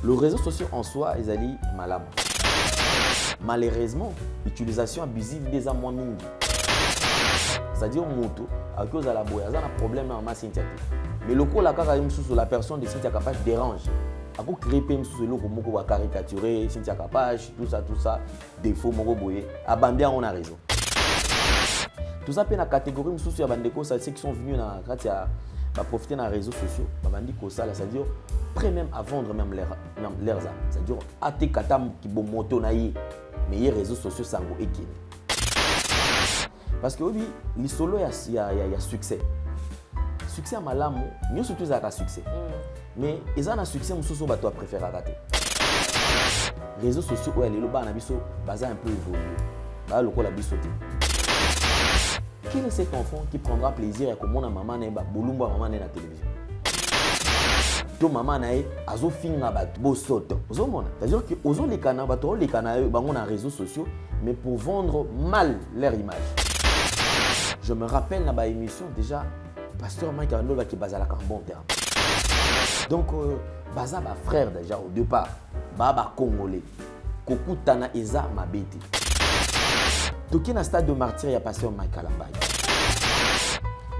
Le réseau social en soi, ils allaient malade. Malheureusement, l'utilisation abusive des moins mingi. C'est-à-dire moto, à cause de la boya, il y a un problème dans ma Cynthia. Mais le coup, la personne de Cynthia Kapach dérange. À cause créer sous le coup, va caricaturer Cynthia Kapach, tout ça, défaut, mon boye. À Bandé, on a raison. Tout ça, la catégorie sous la bande c'est ceux qui sont venus dans profiter des réseaux sociaux. C'est-à-dire, prêt même à vendre même leurs âmes. C'est-à-dire, à tes katam qui bon moto naïe, mais les réseaux sociaux sont équipés. Parce que oui, les solos, il y a succès. Succès à Malamu, nous surtout ils ont succès. Mais ils ont un succès, nous sommes toi préféré à rater. Les réseaux sociaux, ouais, les lobas, on a un peu évolué. Bah, le coup, la bisoté. Quel est cet enfant qui prendra plaisir à comment la maman n'est pas boulumba maman n'est la télévision? To maman nae azo finga bat bo soto. C'est-à-dire que ozo les canaux bato les canaux bango na réseaux sociaux mais pour vendre mal leur image. Je me rappelle dans ma émission déjà pasteur Mike Arnold qui basé à la bon terme. Donc baza ba frère déjà au départ ba congolais. Kokutana eza mabete. Toki na stade de martyr ya pasteur Mike Alambay.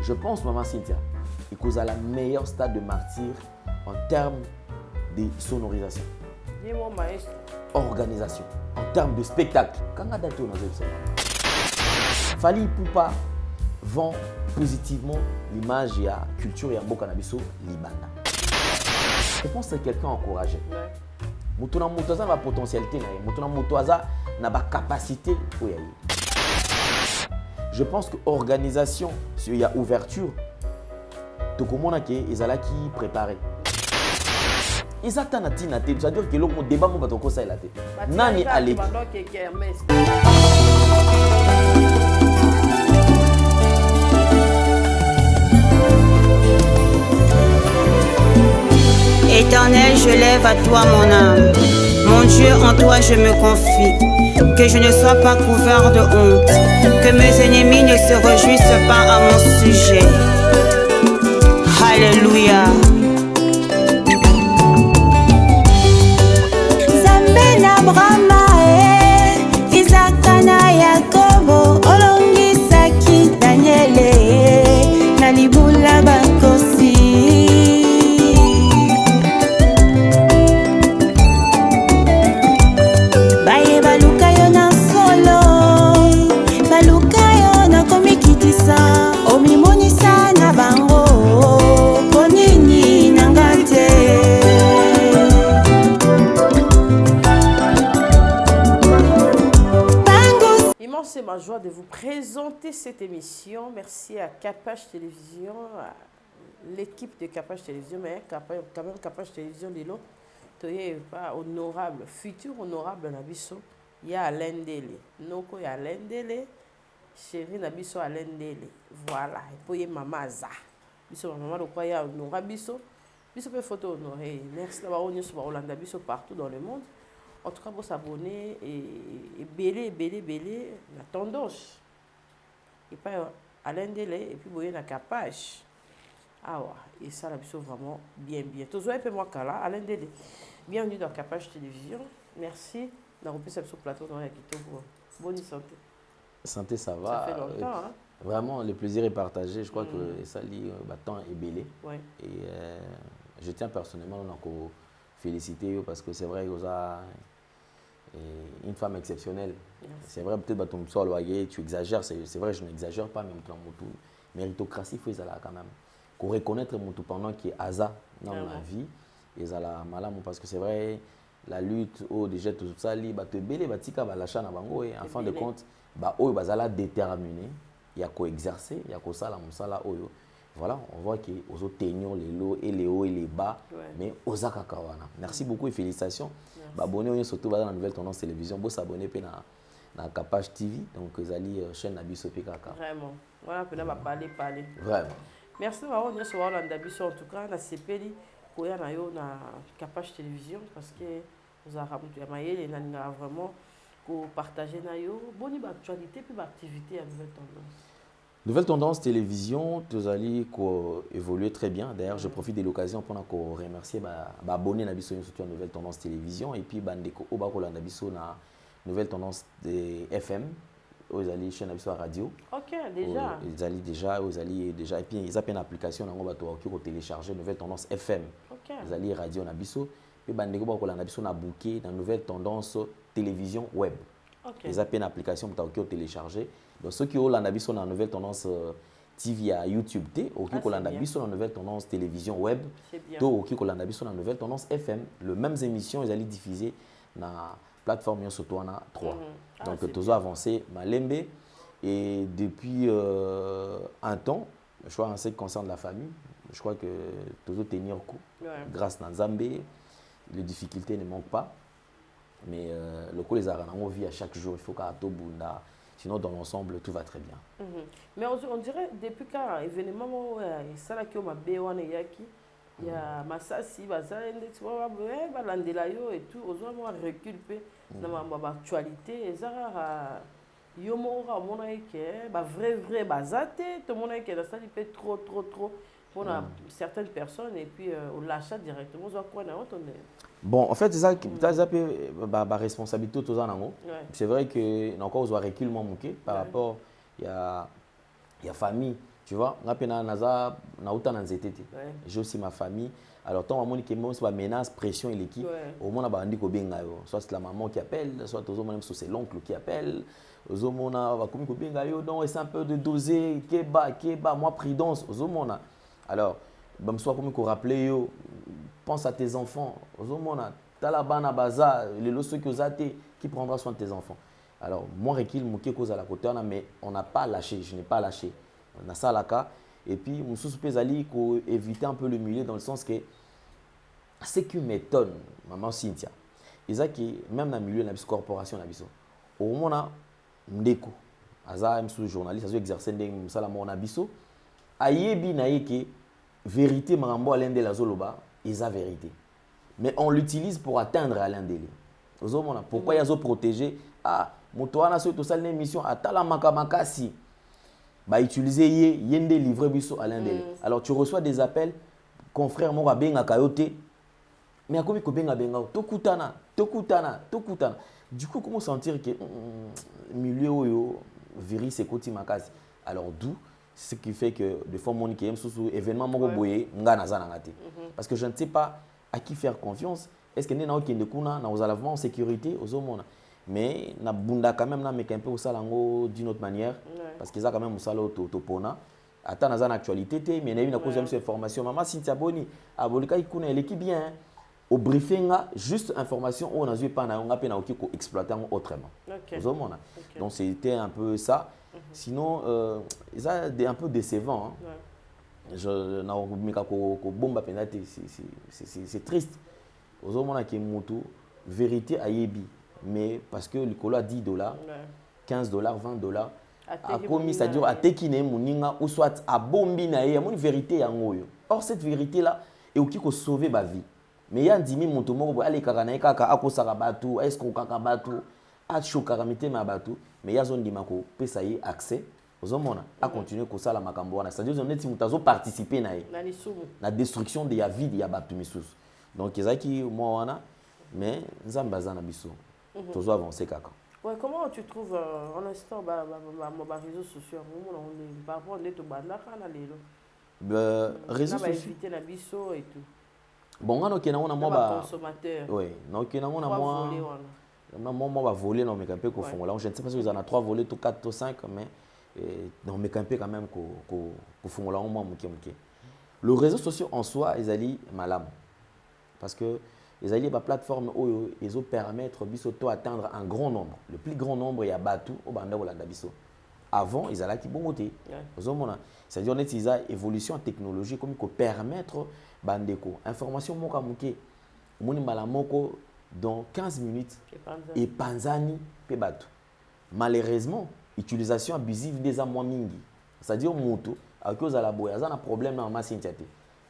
Je pense maman Cynthia que la meilleure stade de martyr en termes de sonorisation, organisation, en termes de spectacle. Quand on a daté dans le Fally Ipupa vend positivement l'image et la culture et la bokannabiso libana. Je pense que c'est quelqu'un encouragé. Mutuna mutoza na potentialité na mutuna mutoza na ba capacité pour y aller. Je pense que organisation, s'il y a ouverture, tout le monde ils allaient qui préparer. Ils attendent à tina tête, c'est-à-dire que le débat mon bateau ça il a été. Nani allé. Éternel, je lève à toi mon âme. Mon Dieu, en toi je me confie. Que je ne sois pas couvert de honte. Que mes ennemis ne se réjouissent pas à mon sujet. Alléluia. Zambe na Brahma Isaac na Yakobo olongisaki Daniele na libula bakosi. Baye baluka yo na solo, baluka yo na komikitisa, omimonisa na bango. C'est ma joie de vous présenter cette émission. Merci à Kapach Télévision, à l'équipe de Kapach Télévision, mais quand même Kapach Télévision, tu n'es pas honorable, futur honorable Nabiso. Il y a Alain Dele. Noko, il y a Alain Dele. Chérie Nabiso, Alain Dele. Voilà. Et puis, maman Za. Biso, maman, il y a honorable Biso. Biso peut photo honorée. Merci d'avoir eu ce Hollande Biso partout dans le monde. En tout cas, pour s'abonner et belé, la tendance. Et pas Alain Dele, et puis vous voyez la Kapach. Ah ouais, et ça, la biso vraiment bien. Tous les peu moi, Alain Dele. Bienvenue dans Kapach Télévision. Merci d'avoir pu sur plateau dans la bonne santé. Santé, ça va. Ça fait longtemps, hein? Vraiment, le plaisir est partagé. Je crois que ça lit temps est belé. Ouais. Et je tiens personnellement à féliciter parce que c'est vrai que vous avez une femme exceptionnelle. C'est vrai, peut-être que tu exagères, c'est vrai, je n'exagère pas, même dans mon méritocratie, il faut quand même. Qu'on reconnaître mon tout pendant qui est hasard dans ma vie, et ça la malade parce que c'est vrai, la lutte, déjà tout ça, te belé, batika, l'achat na bango, et en fin de compte, la déterminer, il y a quoi exercer, il y a quoi ça, la oyo. Voilà, on voit que aux autres teignons les lots et les hauts et les bas, mais aux akakawana. Merci beaucoup et félicitations. Abonnez-vous surtout dans la nouvelle tendance télévision. Vous s'abonnez à Kapach TV, donc vous allez chaîne Nabiso Pekaka. Vraiment. Voilà, on va parler. Vraiment. Merci d'avoir eu ce Hollande Nabiso en tout cas. Na CPL, pour y aller na Kapach Télévision parce que vous avez vraiment pour partager na yo bonne actualité puis activité à nouvelle tendance. Nouvelle tendance télévision, tous allez évoluer très bien. D'ailleurs, je profite de l'occasion pour remercier les abonnés à surtout Nouvelle tendance télévision et puis bandeko obakola na biso na Nouvelle tendance de FM, aux allez chaîne à radio. OK, déjà. Ils allient déjà et puis ils ont une application na ngoba to qui télécharger Nouvelle tendance FM. OK. Ils allient radio na biso et bandeko bakola na biso na bouquet na Nouvelle tendance télévision web. Okay. Ils ont une application pour télécharger. Donc, ceux qui ont la nouvelle tendance TV à YouTube, ou qui ont la nouvelle tendance télévision web, ou qui ont la nouvelle tendance FM, les mêmes émissions, ils allaient diffuser dans la plateforme Sotoana 3. Donc, tous avancé, Malembe. Et depuis un temps, je crois en ce qui concerne la famille, je crois que tous tenir coup. Grâce à Nzambé, les difficultés ne manquent pas. Mais le coup, les arènes, on vit à chaque jour, il faut qu'à tout bout. Sinon, dans l'ensemble, tout va très bien. Mais on dirait, depuis qu'un événement, ça là qui m'a béouane yaki, il y a Massassi, Bazalendex, Balandelayo et tout, aux hommes reculpé dans ma actualité. Et ça, Yomora, mon aïké, vrai, bazate, tout le monde aïké, ça il fait trop pour certaines personnes et puis on l'achat directement, on bon, en fait, c'est ça qui est responsabilité tout ça. C'est vrai que encore on recul manqué par rapport il y a famille, tu vois. J'ai aussi ma famille. Alors tant que c'est menace, pression et l'équipe, au moins soit c'est la maman qui appelle, soit c'est l'oncle qui appelle. Donc c'est un peu de doser, keba, moi prudence, alors soit comme qu'on rappelle, pense à tes enfants. Talabana baza, les losos qui prendra soin de tes enfants. Alors moi recul mouké cause à la côté mais on n'a pas lâché, je n'ai pas lâché. On a ça la cas et puis Moussous Pézali pour éviter un peu le milieu dans le sens que ce qui m'étonne maman Cynthia, ils qui même dans le milieu de la corporation na biso. Au moment ndeko, aza même sous journaliste, azo exercer ndenge sala mon abiso, ayebi na yeke vérité marambo alain de la zoloba, ils a vérité. Mais on l'utilise pour atteindre Alain Délé. Pourquoi ils ont protégé? Ah, Motoana sur tout ça une émission à Talamakamaka bah utiliser yende livré biso Alain Délé. Alors tu reçois des appels confrère moi benga kayote. Mais à quoi ko benga tokutana. Du coup comment sentir que milieu oyo viri c'est koti makasi. Alors d'où ce qui fait que des fois mon qui sous événement moko boyé ngana za ngati. Parce que je ne sais pas à qui faire confiance. Est-ce que nous avons en sécurité aux hommes? Mais na bunda quand même na mais un peu au salango d'une autre manière parce qu'ils a quand même au salo topona. Attends dans actualité mais il y a une cause de information maman Cynthia Boni abolika ikuna l'équipe bien au briefing juste information on a eu pas na on a peine à exploiter autrement. Aux hommes. Donc c'était un peu ça. Sinon c'est un peu décevant. C'est triste. Aux hommes qui est moto, vérité à Yebi, mais parce que le cola $10, $15, $20, a commis, c'est-à-dire à Tekine, Mouninga, ou soit à Bombina, il y a une vérité à Ngoyo. Or, cette vérité-là est aussi pour sauver ma vie. Mais il y a 10 000 motos, allez, Karanaïka, Ako Sarabatu, Esko Kakabatu, Acho Karamite Mabatu, mais il y a zone d'Imako, Pesaï, accès. Aux hommes à continuer comme ça la macambouana. C'est-à-dire que vous participé à la destruction de la vie de Yabatumissous. Donc, il y a qui moi mais nous avons besoin de biso. Toujours avancer kaka. Ouais, comment tu trouves en instant les réseaux sociaux on parfois on est au banda kana lelo. Réseaux sociaux. Éviter la biso et tout. Bon, on a moi consommateur. Oui, donc on a moi moi va voler non mais un peu je ne sais pas si vous en avez 3 volets, 4 ou 5 mais non mais quand même le réseau social en soi ils allaient malam parce que ils allaient la plateforme où ils ont permettre biso atteindre un grand nombre le plus grand nombre il y a batu au banda olanda biso avant ils allaient qui bon côté c'est-à-dire on utilise évolution technologique comme pour permettre bandeko information moka muke moni malamoko dans 15 minutes et panzani pe batu malheureusement utilisation abusive des amants mingi c'est-à-dire moto à cause de la boya ça un problème dans ma Cynthia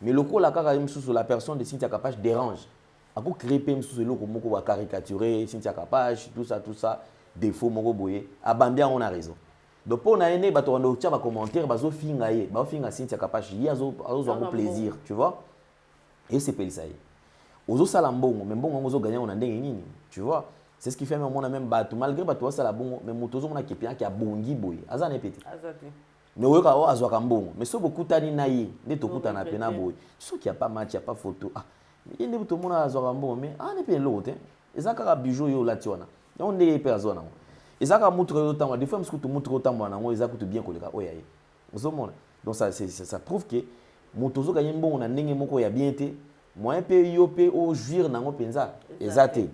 mais le coup la sur la personne de Cynthia Kapach dérange à coup créer PM sous le moko va caricaturer Cynthia Kapach tout ça défaut moko boyé abandé on a raison donc pour naene bato wando tia ba commentaire bazo finga ye ba finga Cynthia Kapashi ye azo plaisir tu vois et c'est pelisa ye ozo sala mbongo mais mbongo ozo gagner on ndenge nini tu vois c'est ce qui fait même on a même bato malgré bato sala bongo mais moto ozo mona kepia ki a bongi boye aza ne petit mais oyoka o azwaka mbongo mais so bokutani na ye nde tokutana pena boye so qui a pas match y a pas photo ah ye nde to mona azwaka mbongo mais ah ne pe lote ezaka bijou yo lati wana on nde pe azwana ezaka mutre yo tamba des fois msikutu mutre yo tamba nango ezaka tout bien koleka oya ye ozomona donc ça prouve que moto zo gagner mbongo na ndenge moko ya bien te moyen pe yo pe o jouir nango penza ezate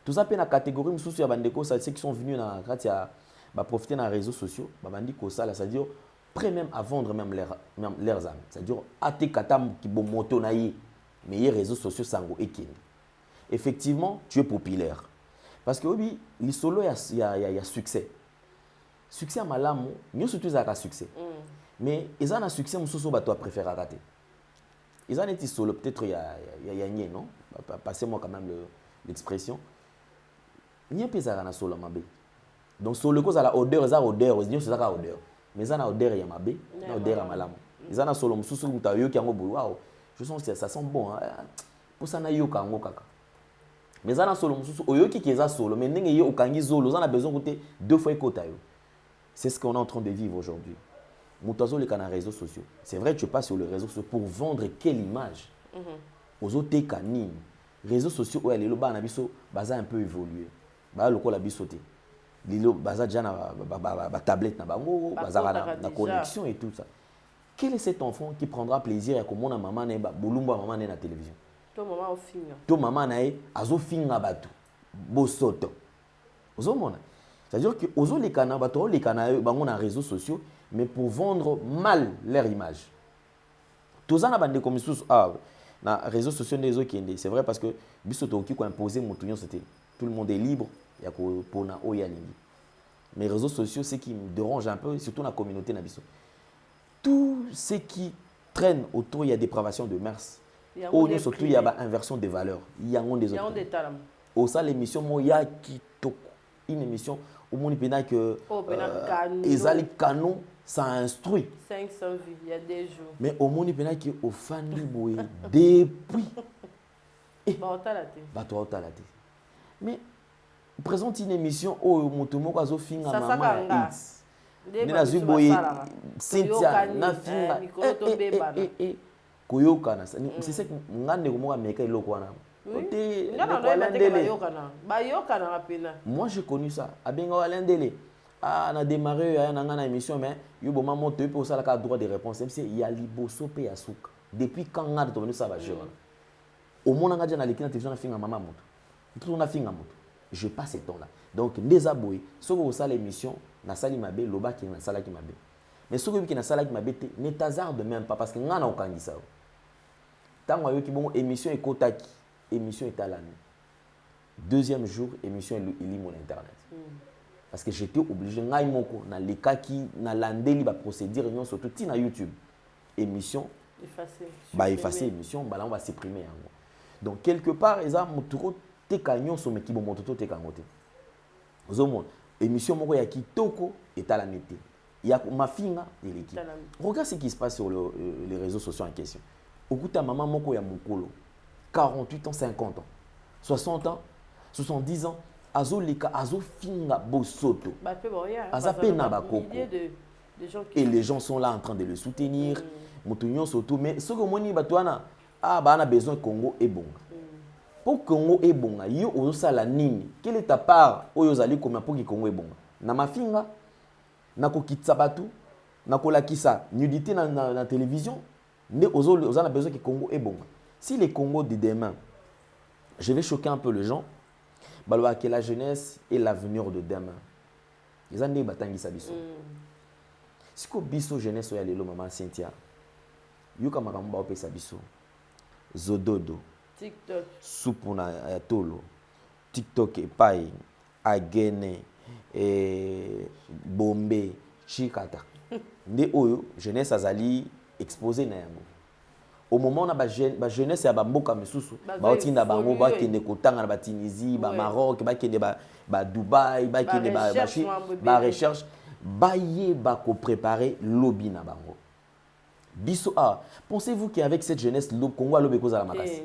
tout ça pe na catégorie msusu ya bandeko ça ceux qui sont venus na kati ya ba profiter dans les réseaux sociaux ba bandi ko ça c'est-à-dire prêt même à vendre même leurs âmes c'est-à-dire até katam ki bo moto na yi mais les réseaux sociaux sango ekini effectivement tu es populaire parce que oui les solo y a succès à malamu nous surtout ça succès mais ils ont un succès mususu ba toi préféré rater ils ont été solo peut-être il y a nie non passez-moi quand même l'expression nie pesa na solo mabe donc solo cause à la odeur ça odeur ils c'est ça odeur mais ça na odeur ya mabe na odeur ya malamu ils ont un solo mususu mutayo ki yango waouh je sens que ça sent bon hein pour ça na yoka ngo kaka mais ça na solo mususu oyoki ki eza solo mais ndenge yo okangi zolo ça na besoin côté deux fois ekota yo c'est ce qu'on est en train de vivre aujourd'hui mutazo les canaux réseaux sociaux c'est vrai que tu passes sur les réseaux sociaux pour vendre quelle image aux autres canines réseaux sociaux ouais les loba na biso baza un peu évolué ba lokola biso te lilo baza déjà na ba tablette na bango baza na connexion et tout ça. Quel est cet enfant qui prendra plaisir à comment na maman na ba bolumba maman na télévision to maman au finga to maman na azo finga batu bosoto ozomona c'est-à-dire que ozo les kana bato les kana bango na réseaux sociaux mais pour vendre mal leur image toza na bande comme sous na réseaux sociaux des okende c'est vrai parce que biso to ki ko imposer mutunyo c'était tout le monde est libre ya ko pona oyalingi mais réseaux sociaux c'est qui me dérange un peu surtout la communauté na biso tout ce qui traîne autour il y a dépravation de mœurs ou surtout il y a inversion des valeurs il y a des autres au ça l'émission moya qui toko une émission au monde pena que ezali canon ça instruit 500 vues il y a des jours mais au monde pena que au fandi boy depuis bato otalate mais présente une émission où motomoko azo finga maman X ni na zuboye Cynthia na finga koyokana c'est ça ngande ko moka meka iloko wana moi j'ai connu ça abenga walendele on a démarré une émission mais il y a un moment où il y a le droit de réponse il y a liboso pe yasuka depuis quand on a devenu ça va gérer au monde on a déjà na l'équipe télévision na finga maman moto tout na finga moto je passe ce temps là donc les aboy so ko ça l'émission na sali mabe loba ki na sala ki mabe mais so ko ki na sala ki mabe te ne t'hazarde même pas parce que ngana okangisa tango yo ki bon émission ekotaki émission étalane deuxième jour émission eli mon internet parce que j'étais obligé ngai moko na lekaki na landeli ba procédure non surtout ti na YouTube émission effacer émission on va supprimer yango donc quelque part eza muturo te kanyon so meki bo mototo te kangote ozomon émission moko ya kitoko etalane te ya mafinga eleki regarde ce qui se passe sur les réseaux sociaux en question okuta maman moko ya mukolo 48 ans 50 ans 60 ans 70 ans azoleka azofinga bosoto azapena bakoko et les gens sont là en train de le soutenir mutunyo soto mais ce que moni batwana bana besoin Congo et bonga pour Congo et bonga yo osala nini quelle est ta part oyo zali comme pour que Congo et bonga na mafinga na kokitsa batu na kolakisa nudité na télévision mais ozana besoin que Congo et bonga si les Congo de demain je vais choquer un peu les gens baloba que la jeunesse est l'avenir de demain ils ont des batangisa biso si ko biso jeunesse ya lelo maman Cynthia yuka makambo opesa biso zododo TikTok supuna ya tolo TikTok epai agene bombe chikata nde oyo jeunesse azali exposé na yango au moment na ba jeunesse ya bamboka misusu baotinda bango bakende kotanga na ba Tunisie ba Maroc bakende ba Dubaï bakende ba recherche baye bako préparer lobby na bango. Biso pensez-vous qu'avec cette jeunesse le Congo a lobby cause à la makasi.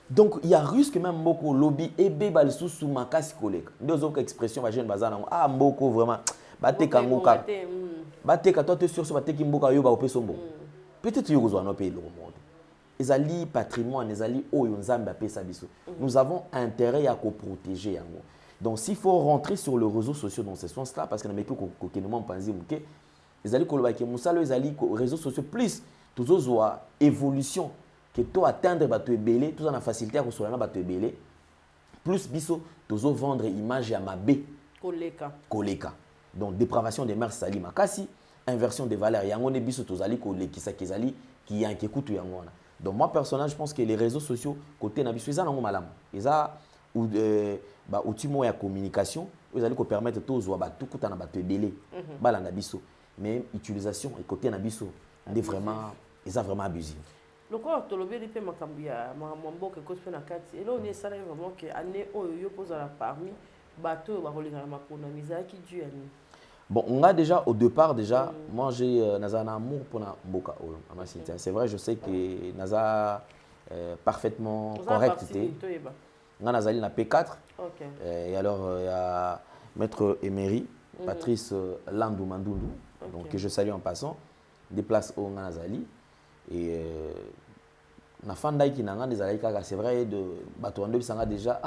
Donc il y a risque même beaucoup lobby et bebal sous makasi koleka. Deux autres expressions va jeune bazana mboko vraiment bate kangoka. Bate ka toi sur bate kimboka yo ba opeso mbo. Peut-être yo kozwa no pays le monde. Ezali patrimoine, ezali oyo nzambe apesa biso. Nous avons intérêt à protéger yango. Donc s'il faut rentrer sur les réseaux sociaux dans ce sens-là parce que na meki ko kenema mpanzi muke ezali koloba ke musalo ezali ko réseaux sociaux plus toujours évolution que to atteindre bato ebele tout en facilité à kosolana bato ebele plus biso toujours vendre image ya mabe koleka donc dépravation des mœurs sali makasi inversion des valeurs yango ne biso tozali kolekisa kezali ki yanke kutu yango wana. Donc moi personnellement je pense que les réseaux sociaux côté na biso eza nango malamu eza ou outil moyen de communication vous allez permettre tous ou tout kuta na bato ebele balanda biso mais utilisation et côté na biso est vraiment abusif. Le corps tolobé dit makambu ya mambo ke cause na kati et là on est ça vraiment que année oyo pose la parmi bateau ba kolinga makona mizaki dû ani. Bon, on a déjà au départ moi j'ai un amour pour na mboka oyo. C'est vrai, je sais que naza parfaitement correct. On a na P4. Okay. Et alors il y a maître émérite Patrice Landou Mandundu, donc que je salue en passant, déplace au Nazali et na fandai qui n'a des alaïka c'est vrai de batoando sanga déjà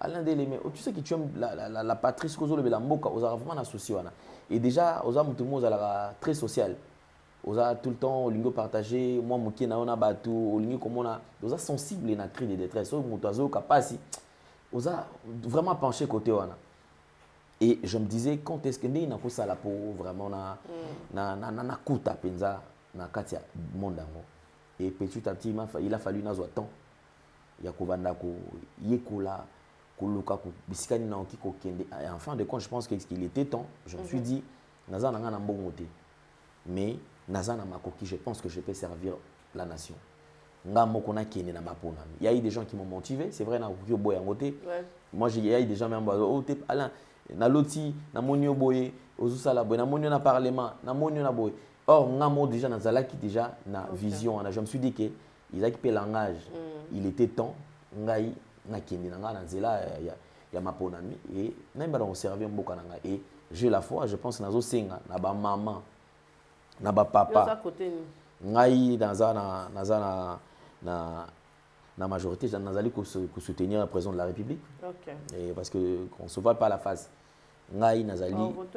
Alain Dele mais tu sais que tu aimes la Patrice Kozo le Belamboka aux vraiment associé wana et déjà aux âmes tout le monde très social aux a tout le temps au lingo partagé moi muki na ona batu au lingo comme on a aux a sensible na cri de détresse au mutazo kapasi aux a vraiment penché côté wana et je me disais quand est-ce que ndina ko sala pour vraiment na kuta penza na katia mondango et petit à petit il a fallu nazo temps ya kovanda ko yekola koluka ko bisikani na okiko kende et en fin de compte je pense qu'il était temps je me suis dit naza na ngana mbongote mais naza na makoki je pense que je peux servir la nation nga moko na kene na mapona il y a eu des gens qui m'ont motivé c'est vrai na ko boya ngote moi il y a eu des gens même Alain na loti na monio boye ozusala boye na monio na parlement na monio na boye or nga mo déjà na zalaki déjà na vision je me suis dit que il a qui langage il était temps ngai na kende na nga na nzela ya maponami et même ba servir mboka na nga et j'ai la foi je pense nazo senga na ba maman na ba papa ngai naza na majorité nazali ko soutenir le président de la République et parce que on se voit pas la face ngai nazali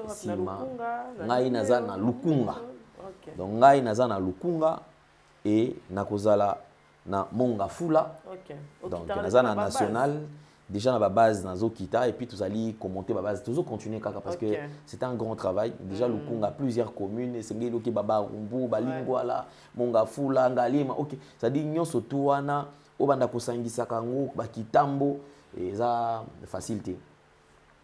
sima ngai naza na lukunga donc ngai naza na lukunga et nakozala na monga fula donc naza na national déjà na ba base nazo kita et puis tous allons commenter ba base toujours continuer kaka parce que c'est un grand travail déjà lukunga plusieurs communes et c'est ngeloki baba rumbu balingwala monga fula ngalima OK ça dit nyonso to wana obanda kosangisa kango bakitambo et ça facilité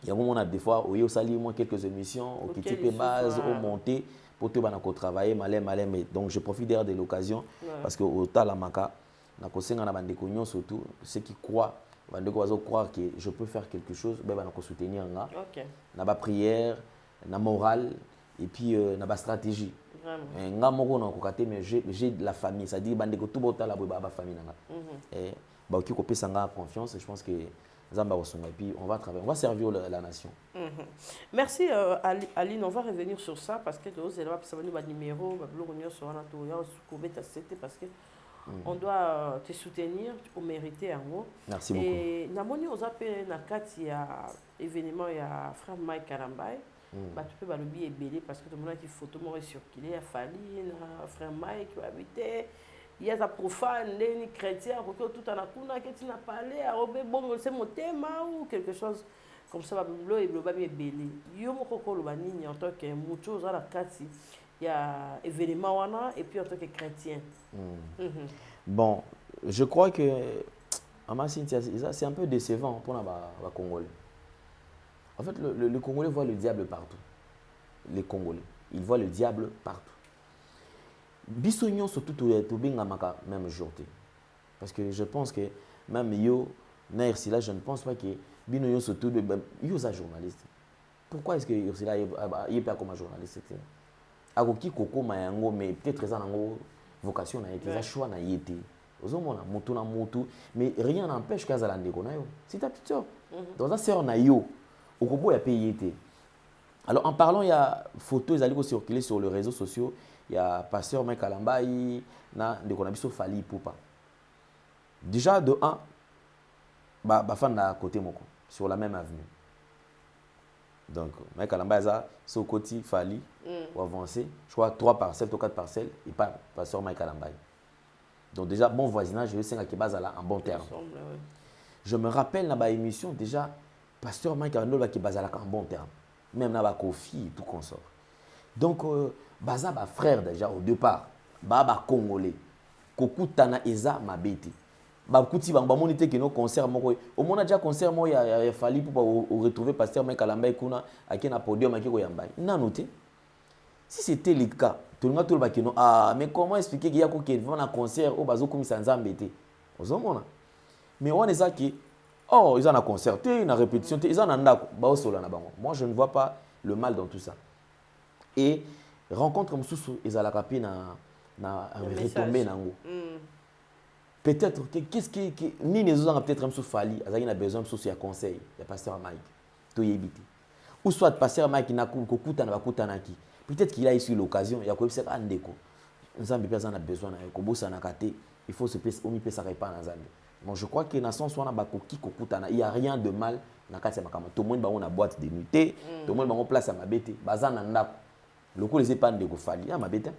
il y a un moment des fois où il y a quelques émissions au type base au monter pour te bana ko travailler malin mais donc je profite d'ailleurs de l'occasion parce que au talamaka na kosenga na bande ko nyonso surtout ceux qui croient bande ko bazo croire que je peux faire quelque chose ben bana ko soutenir nga na ba prière na morale et puis na ba stratégie nga moko na ko kate mais j'ai de la famille ça dit bande ko tout bota la ba famille nga et ba ki ko pesa nga confiance et je pense que Zamba et puis on va travailler, on va servir la nation. Merci Aline, on va revenir sur ça parce que nous allons ça va nous numéro, parce que on doit te soutenir, au mériter en haut. Merci beaucoup. Et namoni aux appels na kati ya événement ya frère Mike Karambay, bah tu peux balobi et belé parce que tout le monde a qui photo moi circulé à Fali na frère Mike qui habitait. Il y a des profanes, des chrétiens, tout en a qui n'a parlé, bon, c'est mon thème ou quelque chose comme ça, et belé. Il y a en tant que mucho, il y a événement et puis en tant que chrétien. Bon, je crois que c'est un peu décevant pour les Congolais. En fait, le Congolais voit le diable partout. Les Congolais, ils voient le diable partout. Bisognon surtout tout bingamaka même jour parce que je pense que même yo là je ne pense pas que binoyo surtout yo za journaliste pourquoi est-ce que Ursula est pas comme journaliste? Akoki koko mayango, mais peut-être qu'ils ont vocation, ils ont choix na yété. Ozomona mutu na mutu, mais rien n'empêche qu'à Zalandeko na yo. C'est ta petite sœur. Dans un sœur na yo, okobo ya payé yété. Alors en parlant, il y a photos qui circulent sur les réseaux sociaux. Il y a pasteur Mike Kalambai, na de konabiso Fali Poupa. Déjà de 1, bah fan à côté moko, sur la même avenue. Donc Mike Kalambai ça, sur côté Fali pour avancer. Je crois 3 parcelles, 4 parcelles et pas pasteur Mike Kalambai. Donc déjà bon voisinage, je sais qu'il base là en bon terme. Je me rappelle dans ma émission déjà pasteur Mike Kalambai qui base là en bon terme. Même dans ma Kofi et tout consort. Donc baza ba frère déjà au départ, ba congolais. Kokutana eza mabeti. Ba kuti ba monité que nos concerts moko. Au moins déjà concert mo ya Fali pour retrouver pasteur Mike Kalambai kuna aki na podium aki ko yambai. Na noté. Si c'était le cas, tout le monde tout ba kino mais comment expliquer qu'il y a ko qui va na concert au bazo komisa nzambe té. Ozomona. Mais on est ça qui ils ont un concert, une répétition, ils ont un ndako, ba osola na bango. Moi je ne vois pas le mal dans tout ça. Et rencontre comme sous ezalaka pe na retomber nango. Peut-être qu'est-ce qui ni les autres peut-être même sous Fali, azaki na besoin sous ya conseil, ya pasteur Mike. To yebiti. Ou soit pasteur Mike na kokuta na bakutana ki. Peut-être qu'il a ici l'occasion, ya ko ebisa andeko. Nzambe pe a besoin na ko bossa na kate, il faut se pesa omi pesa pas na nzambe. Bon, je crois que dans son soin bakoki kokutana, il y a rien de mal na kati ya makama. Tout le monde ba on a boîte de nuit, tout le monde ba on place à mabete, bazana ndako. Le coup les épargnes de Fali, ma bête.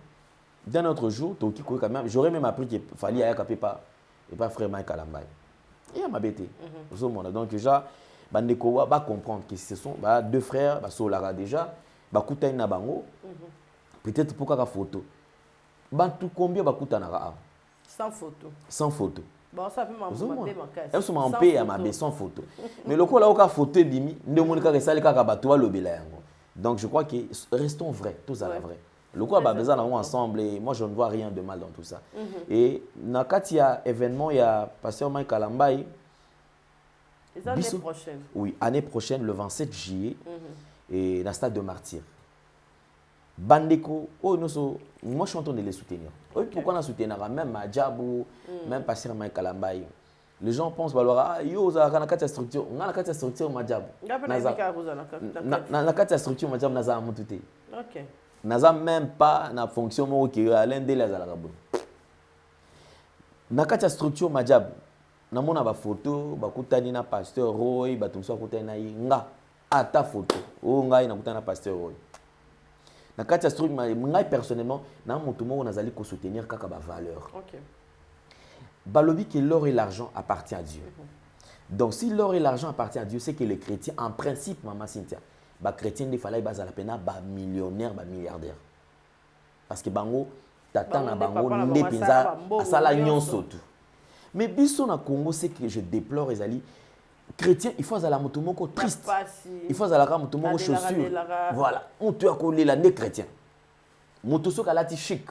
D'un autre jour, quand même, j'aurais même appris qu'il fallait à pas et pas frère Mike Kalambai. Et ma bête. Donc déjà, Bandeko va comprendre que ce sont deux frères, Solara déjà, Bakuta na bango. Peut-être pourquoi la photo. Bantu combien Bakuta na sans photo. Sans photo. Bon, ça peut m'embêter ma casse. Elle se m'empêche à ma bête sans photo. Mais le coup là où la photo limi, ne monde ka resali ka batua lobela yango. Donc je crois que restons vrais, tous à la vraie. Le quoi a besoin d'avoir ensemble et moi je ne vois rien de mal dans tout ça. Et dans il y a événement, il y a pasteur Mike Kalambai. L'année prochaine. Oui, année prochaine, le 27 juillet, et dans le stade de Martyr. Bandeko, moi je suis en train de les soutenir. Pourquoi on a soutenu même Madjabou, même pasteur Mike Kalambai. Les gens pensent que yo za kana kati structure, ngana kati structure Madjabou. Na kati structure Madjabou naza mutute. OK. Naza même pas na fonction mo ki l'un de les alakabo. Na kati structure Madjabou. Na mona ba photo, ba kutani na pasteur Roy, ba tumso kutani na nga ata photo. O ngai na kutana pasteur Roy. Na kati structure ngai personnellement na mutu mo nazali ko soutenir kaka ba valeur. OK. Balobi que l'or et l'argent appartient à Dieu. Donc si l'or et l'argent appartient à Dieu, c'est que les chrétiens, en principe, Maman Cynthia, les chrétiens ne fallait pas la peine ba millionnaire, ba milliardaire. Parce que bango tata na bango ne penza asala nyonso tout. Mais biso na Congo, c'est que je déplore les chrétiens, il faut azala mutu moko triste. Il faut azala mutu moko chaussure. Voilà, on te a collé la né chrétien. Mutu soka lati chic,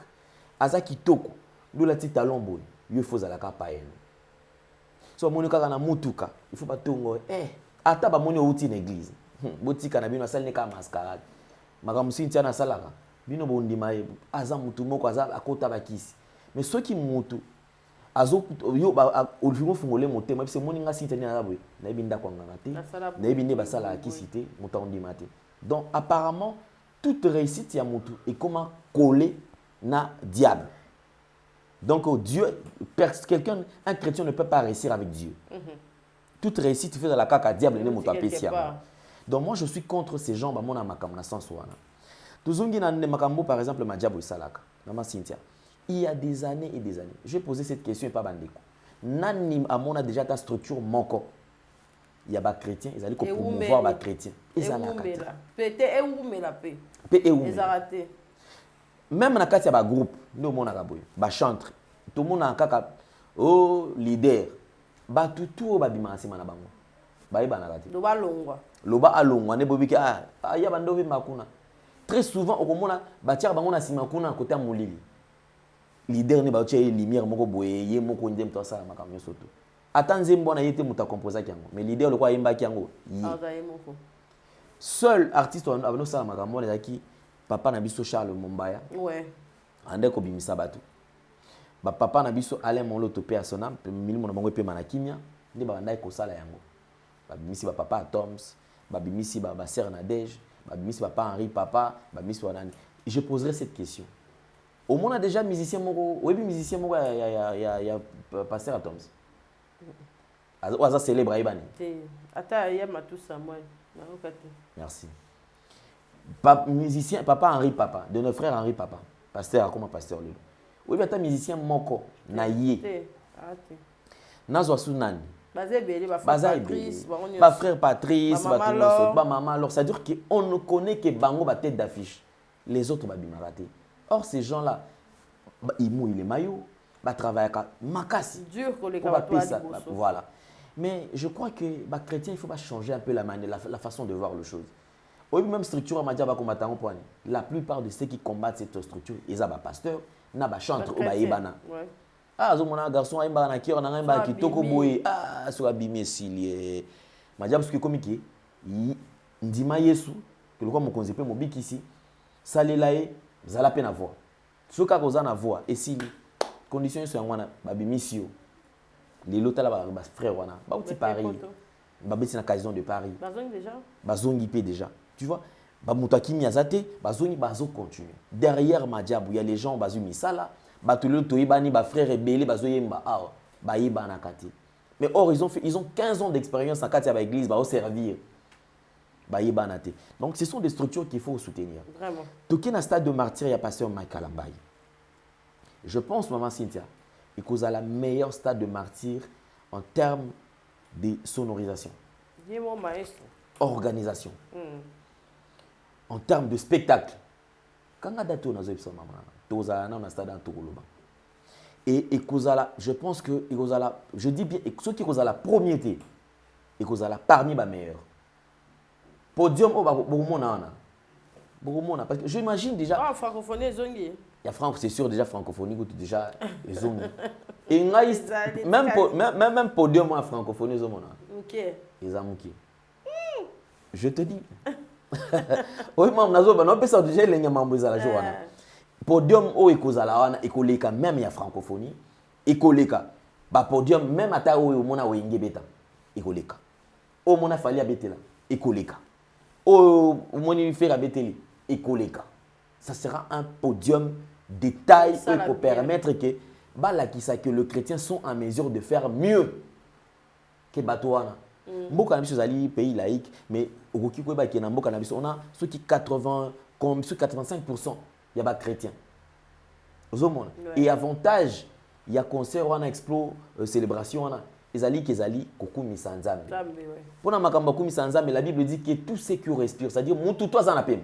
azaki toko, do lati talon boy. Il faut aller à païen. So moni kaka na mutuka, il faut pas tongo ata ba moni outi na église. Botika na bino asali ne ka mascarade. Makamu Cynthia na salaka. Bino bondima aza mutu moko aza akota bakisi. Mais ceux qui mutu azo yo ba olfimo fungole motema parce que moni nga Cynthia na boy na binda kwa ngate. Na binde ba sala akisité mutandima te. Donc apparemment toute réussite ya mutu est comment coller na diable. Donc Dieu, un chrétien ne peut pas réussir avec Dieu. Toute réussite fait dans la caca diable ne mutapesi. Donc moi je suis contre ces gens mon amakam na sens wana. Tuzungi na makambo par exemple Madjabou salaka, Maman Cynthia. Il y a des années et des années. Je vais poser cette question et pas bandeko. Nani amona déjà ta structure moko. Il y a des chrétiens, ils allaient promouvoir les chrétiens. Ils allaient même dans le cas groupe, nous avons chantre, tout le monde a un leader. Tout le monde très souvent, leader ne ba lumière moko boye ye moko ndem to sala makamyo soto. Atanze mbona yete muta composer kyango, mais leader le kwa yemba kyango. seul artiste abano sala makambo ezaki papa na biso Charles Mombaya Ouais. ande ko bimisa bato ba papa na biso Alain Moloto pe asona milimo na bango pe manakimia ndi ba ndai ko sala yango ba bimisi ba papa Toms ba bimisi ba sœur Nadège ba bimisi papa Henri papa ba bimisi wanani. Je poserai cette question. Au moins on a déjà musicien moko oui musicien moko ya pasteur Toms aza célèbre ayebani ata ya matusa moi. Merci. Papa, musicien, papa Henri Papa, de notre frère Henri Papa, pasteur, comment pasteur lui. Oui, mais tu musicien moko, naïe. Nazo Sunani. Ba frère Patrice, ba maman alors, ça veut dire qu'on ne connaît que bango ba tête d'affiche. Les autres ba bimarate. Or ces gens-là, ils mouillent les maillots, ba travaillent à makasi. Dur que les voilà. Mais je crois que les chrétiens, il faut changer un peu la façon de voir les choses. Oui, même structure, la plupart de ceux qui combattent cette structure, ils ont des pasteurs, ils ont des chantres, ils ont ah, un garçon, il a un kitoko boy, ah, sur abîmé s'il parce que comme qui ndima Yesu, que le roi mon conseiller mon bik ici, ça les laé, ça la peine à voir. Ce qu'a causé à voir et si conditions sont en babimissio. Les lots là ba frère wana ba outi Paris ba beti na occasion de Paris bazongi déjà tu vois ba mutaki miazate bazongi bazo continuer derrière Madiabou il y a les gens bazu misala ba tolo toyibani ba frère rebelle bazoyemba ah ba yiba na kati mais or ils ont 15 ans d'expérience en kati ba église ba au servir ba yiba na té donc ce sont des structures qu'il faut soutenir vraiment toki na stade de martyr il y a pasteur Mike Kalambai je pense maman Cynthia et cause à la meilleure stade de martyr en termes de sonorisation, organisation, en termes de spectacle. Quand on a daté, on a un stade en Touroloba. Et cause à la, je pense que je dis bien, ceux qui causent à la première, et cause à la parmi les meilleurs. Podium, parce que j'imagine déjà. Ah, francophonie, zongi. Il y a c'est sûr déjà francophonie déjà zongi. Et même podium en francophonie zomona. OK. Les amuki. Je te dis. Oui, maman nazo ba no pesa déjà lenga mambo za joana. Podium o ekozala wana ekoleka même ya francophonie ekoleka. Ba podium même ata o mona wenge beta ekoleka. O mona fali abetela ekoleka. O moni faire abeteli ekoleka. Ça sera un podium de taille pour permettre que les chrétiens sont en mesure de faire mieux que Batouana. Mboka na biso zali pays laïque, mais au Kiko ba ki na mboka na biso on a ceux qui 80 comme ceux 85% il y a des chrétiens. Et avantage il y a concert on a explo célébration on a ezali kokumi sanzambe. Pour na makambo kokumi sanzambe la Bible dit que tout ce qui respire, c'est-à-dire mutu toi za pema.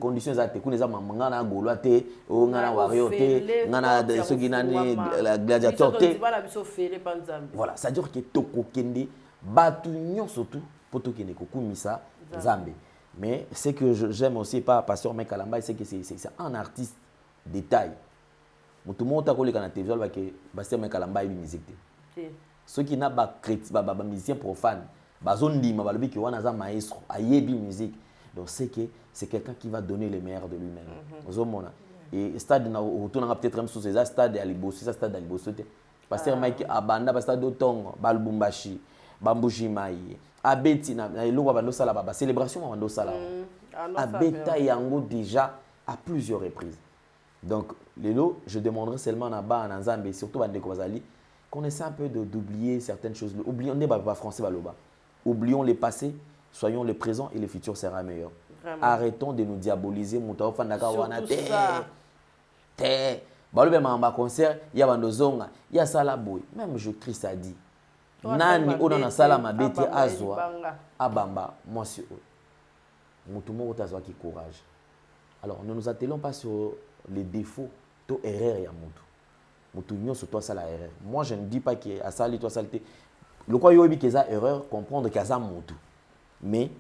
Conditions à te connaître ngana golo te o ngana wario te ngana soki nani la gladiateur te voilà ça dire que toko kende batu nyon surtout pour to kende kokumisa nzambe mais ce que j'aime aussi pas pasteur Mike Kalambai c'est que c'est un artiste de taille mutu monta ko le kana télévision ba que pasteur Mike Kalambai bi musique te ceux qui n'a pas chrétien ba musicien profane bazondima balobi ki wana za maestro ayebi musique. Donc c'est que c'est quelqu'un qui va donner le meilleur de lui-même. Et stade na retourne peut-être même sur ces stades à Liboso, ça stade à Liboso. Pasteur Mike Abanda, stade d'Otongo, Balbumbashi, Bambujimai, Abeti na eloko bando sala ba célébration bando sala. Abeta yango déjà à plusieurs reprises. Donc lelo, je demanderai seulement na ba na Nzambe surtout bande ko bazali qu'on essaie un peu d'oublier certaines choses. Oublions ne pas français baloba. Oublions les passés. Soyons le présent et le futur sera meilleur. Vraiment. Arrêtons de nous diaboliser. Concert, il y a bandozonga, il y a salaboy. Même je Christ a dit. Nani ona sala mabete azwa abamba moi sur mutumo otazwa ki courage. Alors ne nous attelons pas sur les défauts to erreur ya mutu. Mutu nyo sur toi sala erreur. Moi je ne dis pas que asali toi saleté. Le quoi yobi que ça erreur comprendre que ça mutu. Mais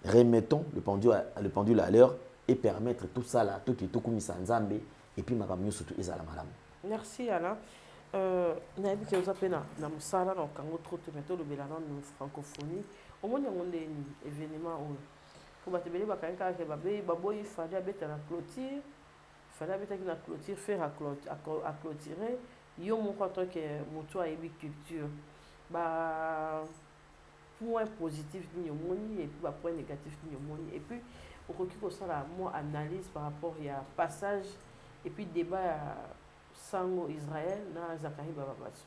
remettons le pendule à l'heure et permettre tout ça là, tout qui est tout comme ça nzambe et puis makamyo surtout ezala malam. Merci Alain. nayebi ke oza mpe na mosala na okango trop te me tolobela nano francophonie omoni yango ndeni événement oyo po bato ebele bakangi kaka ke baboyi fali abeta na clôture fali abetaki na clôture faire à clôturer yo moko en tant que moto ayebi culture point positif nini omoni et puis point négatif nini omoni et puis okoki kosala mwa analyse par rapport ya passage et puis débat ya sango Israël na Zakari Bababasso.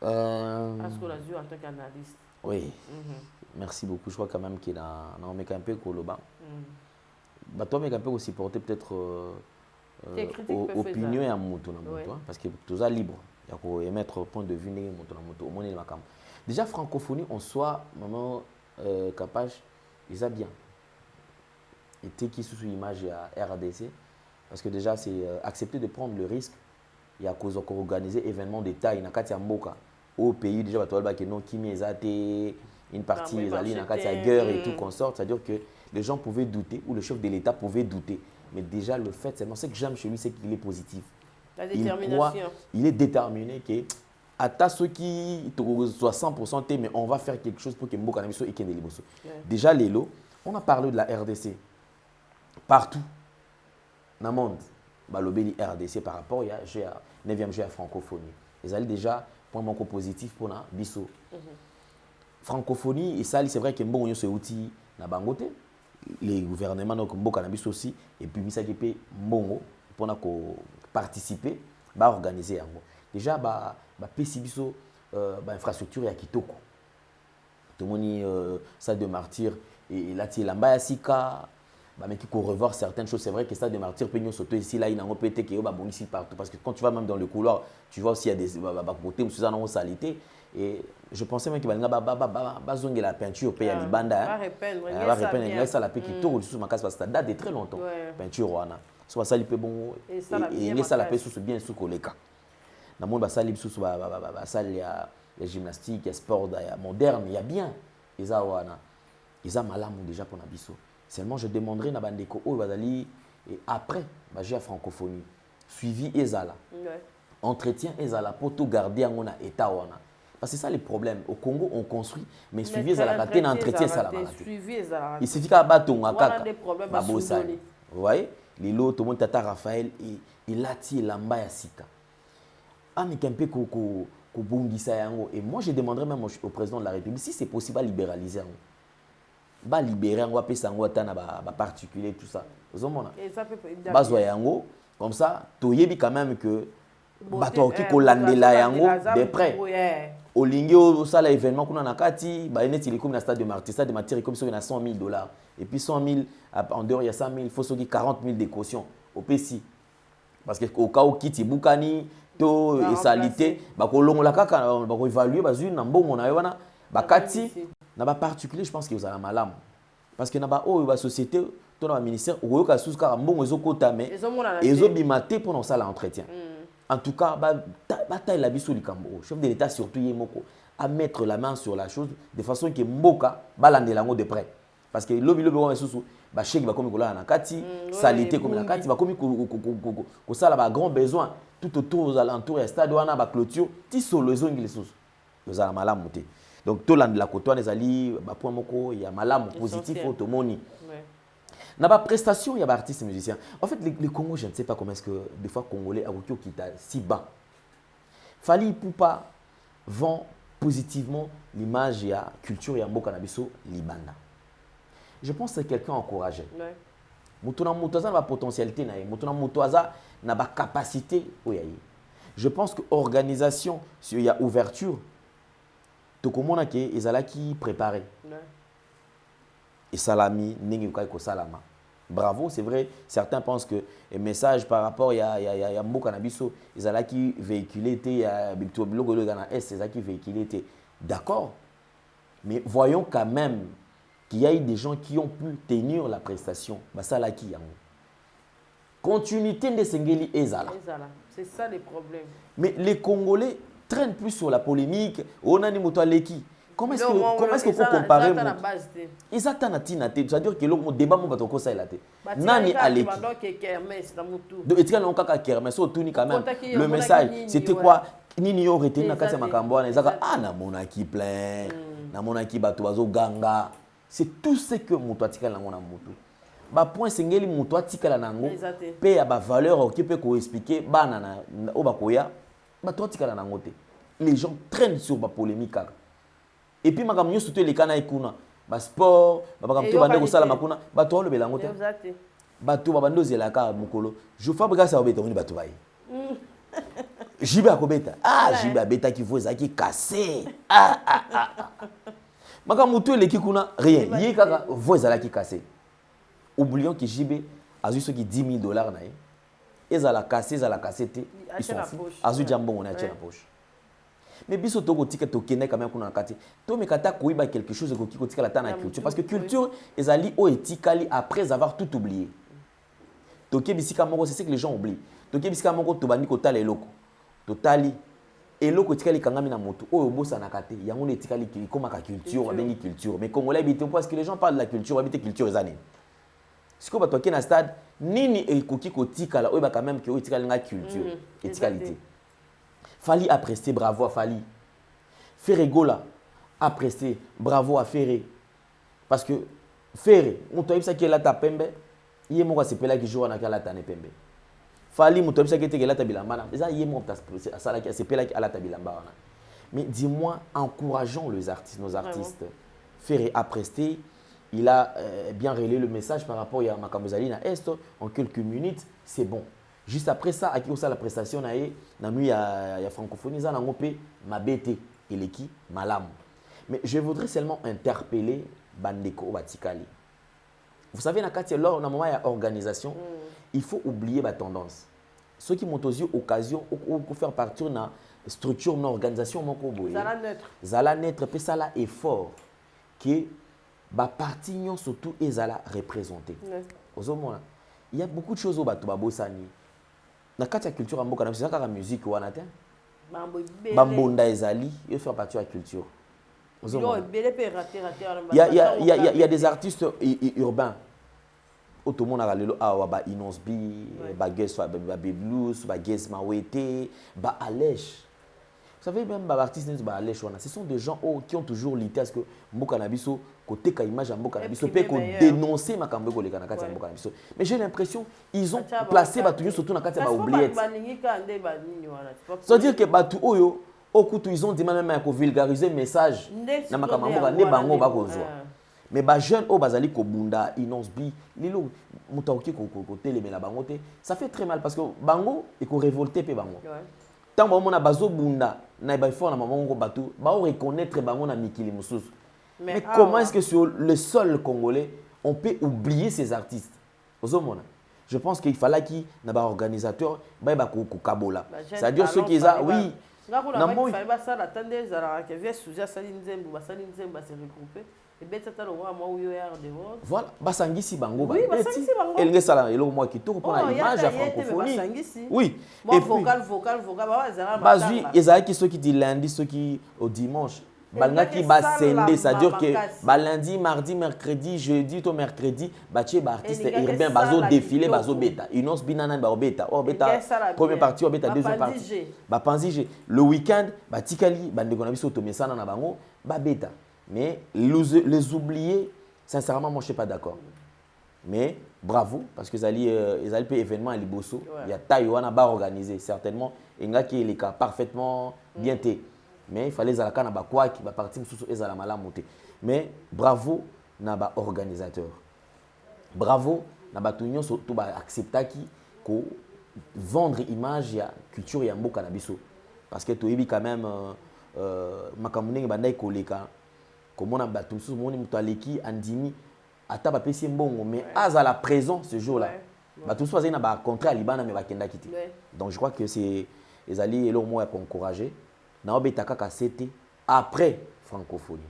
Est-ce que l'azur en tant qu'analyste? Oui. Merci beaucoup. Je crois quand même qu'il a un peu Koloba. Toi, mais un peu aussi porter peut-être opinion et un mouton parce que tout ça libre. Il y a qu'à émettre point de vue né mouton. Déjà francophonie en soi, maman capable, ils a bien. Et t'es qui sous l'image à RDC. Parce que déjà, c'est accepter de prendre le risque. Il y a qu'à organiser événements de taille. Il y a au pays, déjà, une partie, il y a guerre et tout, consort. C'est-à-dire que les gens pouvaient douter, ou le chef de l'État pouvait douter. Mais déjà, le fait, c'est ce que j'aime chez lui, c'est qu'il est positif. La détermination. Il est déterminé que, à ceux qui soient 100%, mais on va faire quelque chose pour que Mboka Nabiso et Kende Liboso. Déjà, Lélo, on a parlé de la RDC. Partout. Dans le monde, le RDC par rapport à 9e jeu à francophonie. Ils allaient déjà point positif pour la biso. Francophonie, et ça, c'est vrai que bon, ce outil na bangote, les gouvernements donc mboka na biso aussi, et puis ça qui peut mongo pour participer, bah organiser yango. Déjà pesi biso infrastructure ya kitoko. Tout le monde ça de martyr et là tu lamba ya sika. Mais qu'il faut revoir certaines choses. C'est vrai que ça de martyr peut nous sauter ici là il y a un pété qui est ici partout parce que quand tu vas même dans le couloir tu vois aussi il y a des côtés où c'est en salité et je pensais même qu'il va y la peinture paye à libanda va repeindre ça la paix qui tourne sous ma case parce que ça date de très longtemps peinture wana soit ça il peut bon et ça la paix sous bien sous coleka dans monde ça libre sous ça il y a gymnastique il y a sport moderne il y a bien ils a wana ils a malamu déjà pour nabiso. Seulement, je demanderai à Bandeko et après, j'ai la francophonie. Suivi Ezala. Entretien Ezala pour tout garder en état. Parce que c'est ça le problème. Au Congo, on construit, mais suivi Ezala, quand tu entretien ça. Il suffit qu'à battre ton akaka. Vous voyez, les lots, tout le monde tata Raphaël et Lati et Lamba ya Sika. Ah, mais qu'un peu et moi, je demanderai même au président de la République si c'est possible à libéraliser. Ba libérer en wapé sango tana ba particulier tout ça. Vous avez yango comme ça, toyebi quand même que bato ki ko landela yango de près. Olingi au sala événement kuna nakati, ba net il est comme na stade de Martyr, stade de Martyr comme ça il y a $100,000 et puis 100,000 en dehors il y a 100,000, il faut soki 40,000 de caution au PC. Parce que au cas où kiti bukani to et salité, ba ko longola kaka ba ko évaluer ba zui na mbongo na yona ba kati. Na ba particulier je pense que vous avez malam parce que na ba la société to na ministère ou ka sous ka mbongo ezokota mais ezobimate pour ça l'entretien. En tout cas bataille la biso likambo chef de l'état surtout yemoko à mettre la main sur la chose de façon que mboka balandela ngo de près parce que lobi wa sous ba chèque ba comme kola na kati salité comme na kati ba comme ko sala ba grand besoin tout autour aux alentours ya stade wana ba clôture ti solo ezongi sous vous avez malam monter. Donc, tout le monde la côtoie, il y a malam positif, automoni. Dans la prestation, il y a des artistes et musiciens. En fait, les Congos, je ne sais pas comment est-ce que des fois, Congolais, qui est si bas. Fali Poupa vend positivement l'image et la culture et la Mbokanabiso Libanda. Je pense que c'est quelqu'un encouragé. Moutouna Moutoza n'a pas de potentialité, Moutouna Moutoza n'a pas de capacité. Je pense que l'organisation, il y a ouverture. Donc, comment on a qui préparé et salami ningi ko salama. Bravo, c'est vrai. Certains pensent que le message par rapport à Mboka Nabiso, ils ont qui véhiculé était ya logo Ghana S, ils ont qui véhiculé était d'accord. Mais voyons quand même qu'il y a eu des gens qui ont pu tenir la prestation. Basala qui yango. Continuité de Sengeli ezala. C'est ça le problème. Mais les Congolais traîne plus sur la polémique. On a ni moto aleki. comment est-ce que vous comparez ils attendent tina te c'est-à-dire que le débat mon bato ko ça la te nani aleki donc etika non kaka kermesse au tuni quand même le message c'était quoi nini yo retenu na kati ya makambo wana ezaka na monaki plein na monaki bato bazo ganga c'est tout ce que moto atikala nango na moto ba point sengeli moto atikala nango pe ya ba valeur oki pe ko expliquer bana na o bakoya bato atikala nango te les gens traînent sur ba polémique. Et puis, je suis surtout les canaux ekuna, ba sport, ba kamto bande ko sala makuna, ba to le belango te. Ba to ba bando zelaka mukolo. Je fabrique ça obeta oni ba to baye. Jibe akobeta. Jibe abeta ki voza ki cassé. Maka mutu le kikuna rien. Yi kaka voza la ki cassé. Oublions que Jibe a juste qui $10,000 na ye. Ezala cassé te. Ils sont fous. Azu jambo on a tient la poche. Mais biso toko tika to kene quand même kuna kati to me kata koiba quelque chose ko kiko tika la tana culture parce que culture ezali o etikali après avoir tout oublié to ke bisika moko c'est ce que les gens oublient to ke bisika moko to bandi ko tala eloko to tali eloko etikali kangami na moto oyo bosa na kate yango etikali ki koma ka culture abengi culture mais congolais habite parce que les gens parlent de la culture habite culture ezane siko ba to ke na stade nini ekoki ko tika la oyo ba quand même que o etikali nga culture etikalité. Fali a presté, bravo à Fali. Ferré Gola a presté, bravo à Ferré. Parce que Ferré, on t'a dit que là ta pembe, il y a moi c'est là qui joue à la tane pembe. Fali, on t'a dit que là ta bilamba, ça il y a moi c'est là qui a la tabilamba. Mais dis-moi, encourageons les artistes, nos artistes. Ferré a presté, il a bien relayé le message par rapport à Makamozali na Est en quelques minutes, c'est bon. Juste après ça, à qui on la prestation na nuit à francophonie, ça n'a pas mabete et l'équipe malam. Mais je voudrais seulement interpeller Bandeko Batikali. Vous savez, lors d'un moment il y a organisation, il faut oublier la tendance. Ceux qui m'ont aux yeux occasion ou faire partir de la structure, d'une organisation, zala neutre, puis ça là effort que ba parti surtout et zala représenté. Il y a beaucoup de choses au bateau babosani. Na kati ya culture amboka na c'est la musique wana te bambonda ezali yo faire partie de la culture. Il y a des artistes urbains automon na lelo awa ba Inosbi ba Guess ba Blues ba Guess Mawete ba Alèche. Vous savez même ba artistes ba Alèche wana ce sont des gens qui ont toujours lutté à ce que mboka na biso côté ka image à mboka na biso pe ko dénoncer makambo ko leka na kati ya mboka na biso. Mais j'ai l'impression ils ont placé batu surtout na kati ya ba oubliette. C'est-à-dire que batu oyo okutu ils ont dit même à ko vulgariser message na makambo mboka ne bango ba ko zwa. Mais ba jeune o bazali ko bunda Inosbi lilo mutaoki ko telemela bango te ça fait très mal parce que bango et ko révolter pe bango. Tant que mona bazo bunda na ba fort na maman ko batu ba reconnaître bango na mikili mususu. Mais comment est-ce que sur le sol congolais, on peut oublier ces artistes? Je pense qu'il fallait qu'il y ait un organisateur, c'est-à-dire ceux qui ont... Oui. Voilà, basangisi bango ba beti elenge sala elo moi ki to pour l'image à francophonie. Oui. Et vocal bazui ezaki ceux qui dit lundi ceux qui au dimanche. Balnaki ba sende, c'est-à-dire que ba lundi, mardi, mercredi, jeudi, to mercredi, ba tché ba artiste urbain bazo défilé bazo beta. Inos binana ba beta. Oh beta première partie, oh beta deuxième partie. Ba panzige le week-end, ba tikali ba ndeko na biso to mesana na bango, ba beta. Mais les oublier, sincèrement moi je suis pas d'accord. Mais bravo parce que ils allaient payer événement à Liboso, il y a Taïwana ba organisé certainement et ngaki les cas parfaitement bien té. Mais il fallait les alaka na ba quoi qui va partir sous ezala mala monter. Mais bravo na ba organisateur. Bravo na ba tunyo surtout ba accepta qui ko vendre image ya culture ya mboka na biso parce que toyebi quand même makamunenge bandai koleka komona ba tunso moni mutaleki andimi ata ba pesi mbongo mais azala présent ce jour-là. Ba tunso azina ba contrat libana mais ba kenda kiti. Donc je crois que c'est les alliés là au moins pour encourager. Naobeta kaka c'était après francophonie.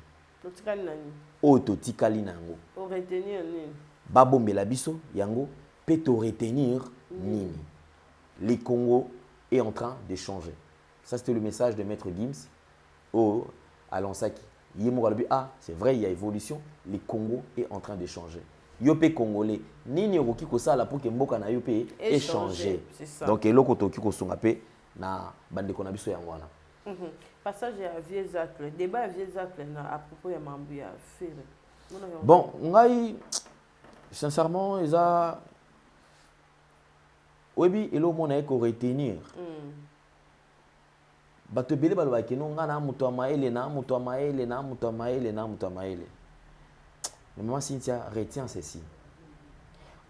Totikali nani? O totikali nango. O retenir nini? Babombela biso yango pe to retenir nini. Le Congo est en train de changer. Ça c'était le message de Maître Gims au Alansaki. Ah, c'est vrai, il y a évolution. Le Congo est en train de changer. Yopé congolais, nini okoki kosala pour que mboka na yopé échanger. Donc eloko toki kosonga pe na bandeko na biso yango wana. Passage à Vieux-Zacle, débat à Vieux-Zacle à propos de Mambuya. Bon, ngai sincèrement, ils a oui, elo mona ko retenir. Bato belé balo bakeno nga na muto amaele na muto amaele na muto amaele na muto amaele. Mais maman Cynthia retient ceci.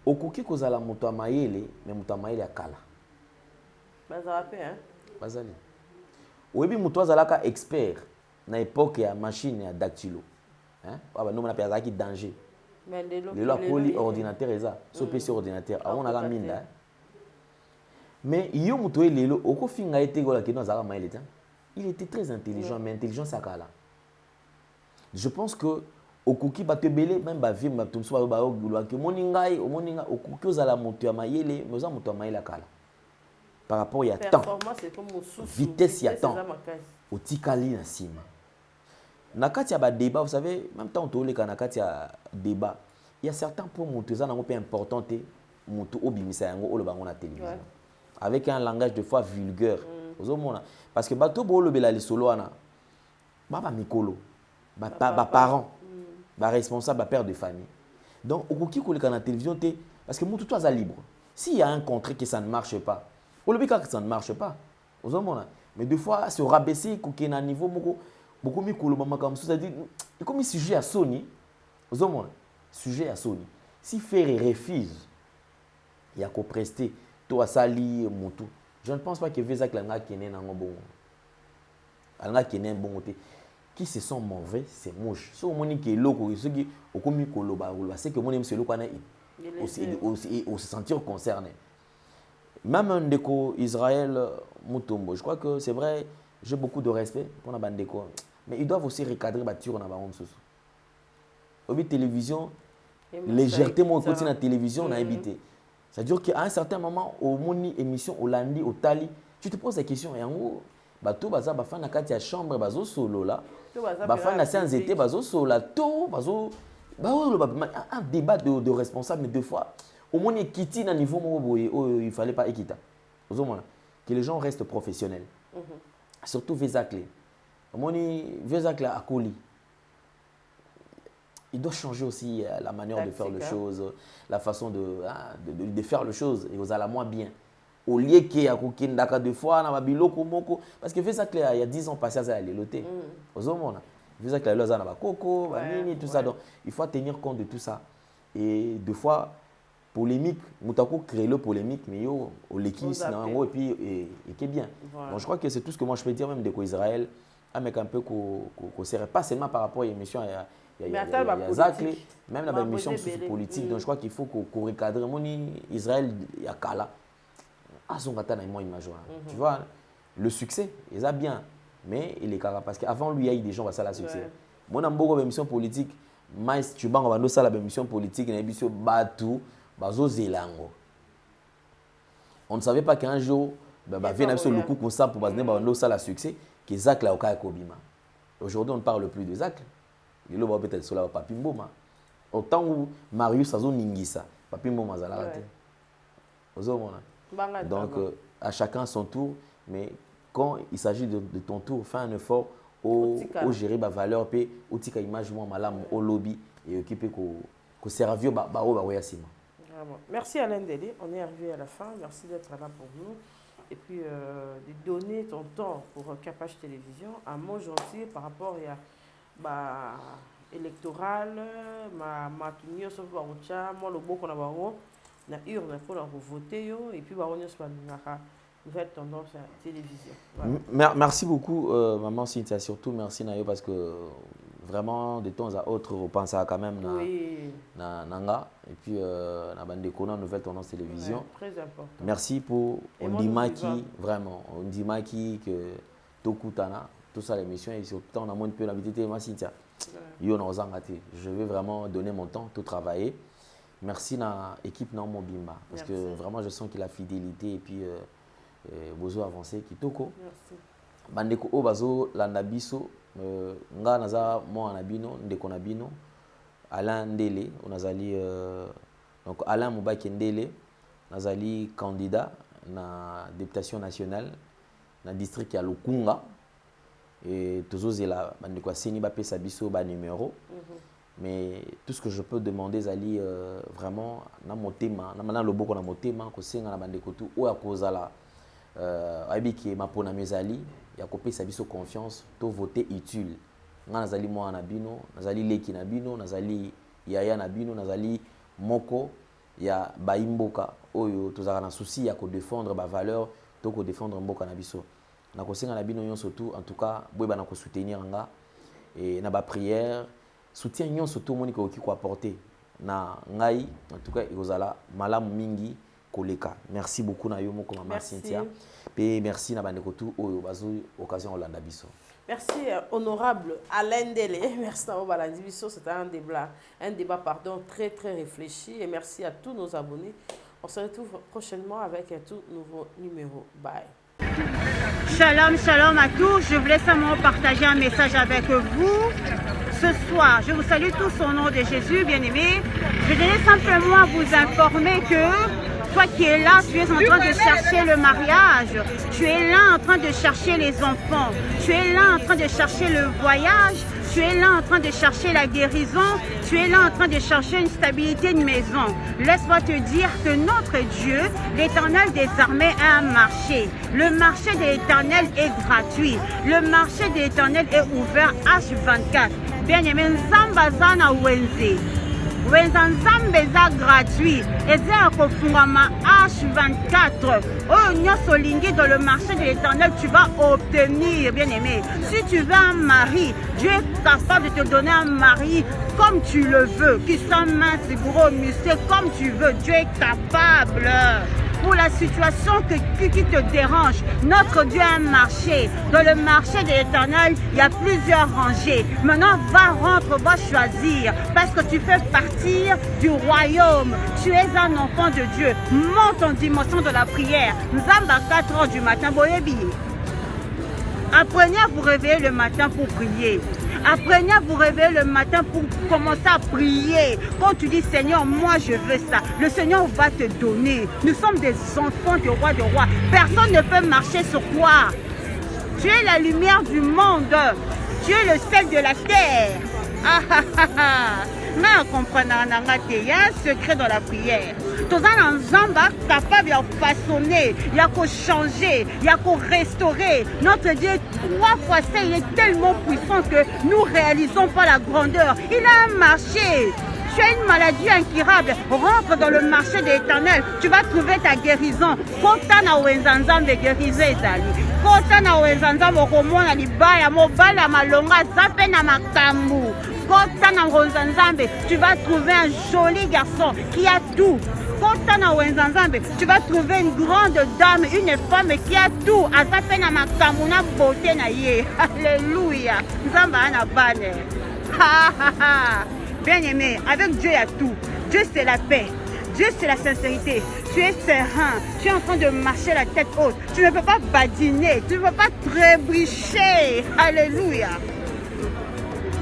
Okoki kozala muto amaele mais muto amaele akala. Bazalape hein. Bazali. Oyebi muto azalaka expert na époque ya machine ya dactylo. Hein? Aba no mona pe azaki danger. Mais le akoli ordinateur eza. So PC ordinateur. Awona ka minda. Mais yo muto elelo oko finga ete gola ke no azaka maele ta. Il était très intelligent mais intelligence akala. Je pense que okoki bato belé même ba vie bato so ba ogulwa ke moningai okoki ozala muto ya mayele mais oza muto ya mayele akala. Par rapport à temps, vitesse y a temps, au tikali na sima. Nakati ya ba débat, vous savez, même temps on le nakati ya débat, il y a certains points montezana un peu importants mutu obimisa yango o le bango na télévision. Avec un langage de fois vulgaire. Parce que bato bo le bela li solo ana. Ba mikolo, ba parents, ba responsable, ba père de famille. Donc okoki ko le na télévision te parce que mutu toi libre. S'il y a un contrat que ça ne marche pas, que ça ne marche pas. Mais des fois, se rabaisser, qu'il y a un niveau beaucoup mieux que le moment comme ça, c'est-à-dire, comme sujet à Sony, sujet à Sony. Si Ferré refuse, il y a qu'au prester, toi, Sali, Moutou. Je ne pense pas que Vézac Langa qui est un bon. Langa qui est un bon côté. Qui se sont mauvais, c'est moche. Si on dit que l'eau, ceux qui ont commis Koloba, c'est que mon aime c'est l'eau qu'on a aussi se sentir concerné. Même un déco Israël Mutombo, je crois que c'est vrai, j'ai beaucoup de respect pour la bande déco, mais ils doivent aussi recadrer la ture dans la bande sous. Au bout de télévision, légèreté mon côté dans la télévision on a évité. C'est-à-dire qu'à un certain moment au moni émission au lundi au tali, tu te poses la question et en gros, bateau baza bafan na kati ya chambre bazo solo là, bafan na séance été bazo solo là, tout bazo un débat de responsables mais deux fois. Au moins, il niveau où il ne fallait pas équiter. Que les gens restent professionnels. Surtout Vézacle. Au moins, Vézacle à Coli. Il doit changer aussi la manière de faire les choses, la façon de faire les choses. Et vous allez moins bien. Au lieu qu'il y ait deux fois, parce que Vézacle, il y a 10 ans passé, ça allait loter. Vézacle, il y a coco, tout ça. Donc, il faut tenir compte de tout ça. Et deux fois, polémique, Moutako crée le polémique, mais yo, au l'équipe, et puis, et qui est bien. Voilà. Donc, je crois que c'est tout ce que moi je peux dire, même de Israël, avec un peu qu'on serait pas seulement par rapport à l'émission, il y a Zacle, même dans l'émission politique. Donc, je crois qu'il faut qu'on recadre. Israël, il y a Kala. Tu vois, le succès, il est bien, mais il est carré parce qu'avant lui, il y a eu des gens qui ont eu succès. Moi, dans beaucoup d'émissions politiques, mais tu vas dans la émission politique, il y a Batou. On ne savait pas qu'un jour, vient sur le coup comme ça pour le succès, que Zac la Oka Kobima. Aujourd'hui, on ne parle plus de Zac. Il va peut-être sur la Papimboma. Autant où Marius a Ningisa, Papimboma Zalarate. Donc, à chacun son tour, mais quand il s'agit de ton tour, fais un effort au gérer la valeur, au tika image malam au lobby et occuper qu'au servir Yasima. Merci Alain Délé, on est arrivé à la fin. Merci d'être là pour nous. Et puis de donner ton temps pour Capage Télévision. Un mot gentil par rapport à l'électoral, ma tunio sauf moi le beau qu'on a na urne pour voter et puis on a nouvelle tendance à la télévision. Voilà. Merci beaucoup maman Cynthia, surtout merci Nayo parce que vraiment de temps à autre on pense à quand même na nanga et puis na bande kona nouvelle tendance télévision. Ouais, très important. Merci pour Ondimaki vraiment Ondimaki que Tokutana tout ça l'émission et surtout on a moins de peu l'habitude maman Cynthia. Yo na ozangati. Je vais vraiment donner mon temps tout travailler. Merci à l'équipe Namo Bimba parce que vraiment je sens qu'il a fidélité et puis besoin avancer kitoko. Merci. Bandeko Obazo Landabiso nga naza moi na bino ndeko na bino Alain Ndele onazali donc Alain Moubaki Ndele nazali candidat na députation nationale na district ya Lukunga et tozozela bandeko aseni ba pesa biso ba numéro mais tout ce que je peux demander zali vraiment na motema na loboko na motema ko senga na bandeko tu o akozala abiki mapona mezali ya kopesa biso confiance to voter utile nga nazali moi na bino nazali leki na bino nazali yaya na bino nazali moko ya baimboka oyo tozaka na souci ya ko défendre ba valeur to ko défendre mboka na biso na ko senga na bino nyonso tout en tout cas boyeba na ko soutenir nga et na ba prière soutien nyonso tout moni ko ki ko apporter na ngai en tout cas ikozala malamu mingi koleka. Merci beaucoup na yo moko mama Cynthia et merci na bandeko tout oyo bazo occasion Olanda biso. Merci honorable Alain Ndele. Merci à Obalandi biso, c'était un débat pardon très réfléchi et merci à tous nos abonnés. On se retrouve prochainement avec un tout nouveau numéro. Bye. Shalom, shalom à tous. Je voulais simplement partager un message avec vous. Ce soir, je vous salue tous au nom de Jésus, bien-aimés. Je voulais simplement vous informer que toi qui es là, tu es en train de chercher le mariage, tu es là en train de chercher les enfants, tu es là en train de chercher le voyage, tu es là en train de chercher la guérison, tu es là en train de chercher une stabilité de maison. Laisse-moi te dire que notre Dieu, l'Éternel des armées, a un marché. Le marché de l'Éternel est gratuit. Le marché de l'Éternel est ouvert H24. Bien-aimé, Nzambazana Wenze. Wenzanzambe eza gratuit. Eza kofungama H24. Oh, nyosolingi dans le marché de l'Éternel, tu vas obtenir, bien-aimé. Si tu veux un mari, Dieu est capable de te donner un mari comme tu le veux, qui soit mince, gros, musclé, comme tu veux. Dieu est capable. Pour la situation qui te dérange, notre Dieu a un marché. Dans le marché de l'Éternel, il y a plusieurs rangées. Maintenant, va choisir. Parce que tu fais partir du royaume. Tu es un enfant de Dieu. Monte en dimension de la prière. Nous sommes à 4 heures du matin. Apprenez à vous réveiller le matin pour prier. Apprenez à vous réveiller le matin pour commencer à prier. Quand tu dis Seigneur, moi je veux ça, le Seigneur va te donner. Nous sommes des enfants du roi de roi. Personne ne peut marcher sur toi. Tu es la lumière du monde. Tu es le sel de la terre. Mais comprenant, il y a un secret dans la prière. Tous un ensemble capable de façonner, il y a qu'à changer, il y a qu'à restaurer. Notre Dieu, 3 fois ça, il est tellement puissant que nous ne réalisons pas la grandeur. Il a un marché. Tu as une maladie incurable, rentre dans le marché de l'Éternel, tu vas trouver ta guérison. Kotana wenzanzambe guérise ezali. Kotana wenzanzambe okomona libaya mobala malonga zape na makambu. Kotana wenzanzambe, tu vas trouver un joli garçon qui a tout. Kotana wenzanzambe, tu vas trouver une grande dame, une femme qui a tout. Azape na makambu na beauté na ye. Alléluia. Nzamba ana bane. Ha ha ha. Bien-aimé, avec Dieu il y a tout. Dieu c'est la paix. Dieu c'est la sincérité. Tu es serein. Tu es en train de marcher la tête haute. Tu ne peux pas badiner. Tu ne peux pas trébucher. Alléluia.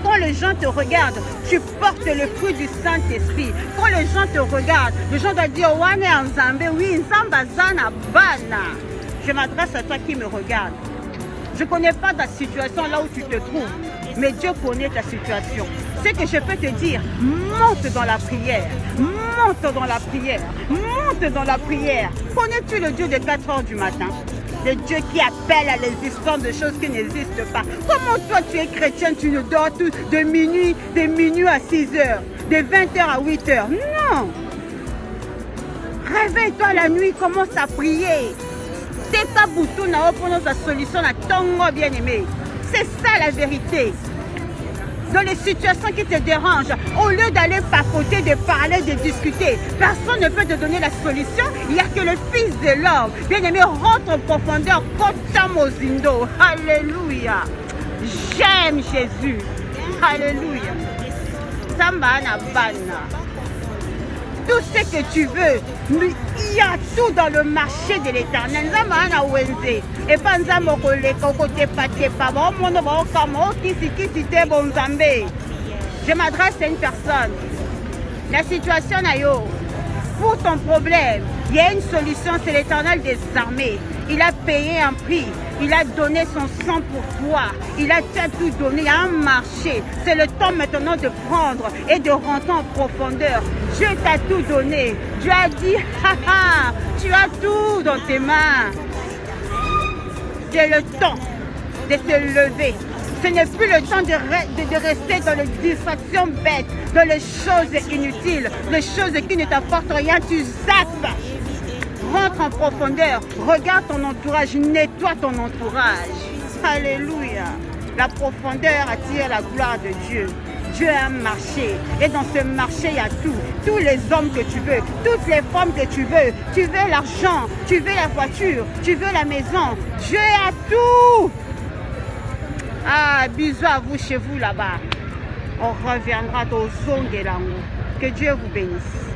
Quand les gens te regardent, tu portes le fruit du Saint-Esprit. Quand les gens te regardent, les gens doivent dire Wane Nzambe, oui, Nzamba Zana Bana. Je m'adresse à toi qui me regarde. Je ne connais pas ta situation là où tu te trouves, mais Dieu connaît ta situation. Ce que je peux te dire, monte dans la prière, monte dans la prière, monte dans la prière. Connais-tu le Dieu de 4 heures du matin? Le Dieu qui appelle à l'existence de choses qui n'existent pas. Comment toi tu es chrétien, tu ne dors tout de minuit à 6 heures, de 20 heures à 8 heures? Non! Réveille-toi la nuit, commence à prier. Teka boutou na opono sa solution na tongo bien-aimé. C'est ça la vérité. Dans les situations qui te dérangent, au lieu d'aller papoter, de parler, de discuter, personne ne peut te donner la solution. Il n'y a que le Fils de l'homme. Bien-aimé, rentre en profondeur. Kota mozindo. Alléluia. J'aime Jésus. Alléluia. Samba na bana. tout ce que tu veux. Il y a tout dans le marché de l'Éternel. Et pas je m'adresse à une personne. La situation pour ton problème, il y a une solution, c'est l'Éternel des armées. Il a payé un prix. Il a donné son sang pour toi. Il a tout donné. Il y a un marché. C'est le temps maintenant de prendre et de rentrer en profondeur. Dieu t'a tout donné. Dieu a dit, tu as tout dans tes mains. C'est le temps de se lever. Ce n'est plus le temps de rester dans les distractions bêtes, dans les choses inutiles, les choses qui ne t'apportent rien. Tu zappes. Rentre en profondeur, regarde ton entourage, nettoie ton entourage. Alléluia. La profondeur attire la gloire de Dieu. Dieu a un marché et dans ce marché il y a tout. Tous les hommes que tu veux, toutes les femmes que tu veux l'argent, tu veux la voiture, tu veux la maison. Dieu a tout. Ah, bisous à vous chez vous là-bas. On reviendra au Zongelango. Que Dieu vous bénisse.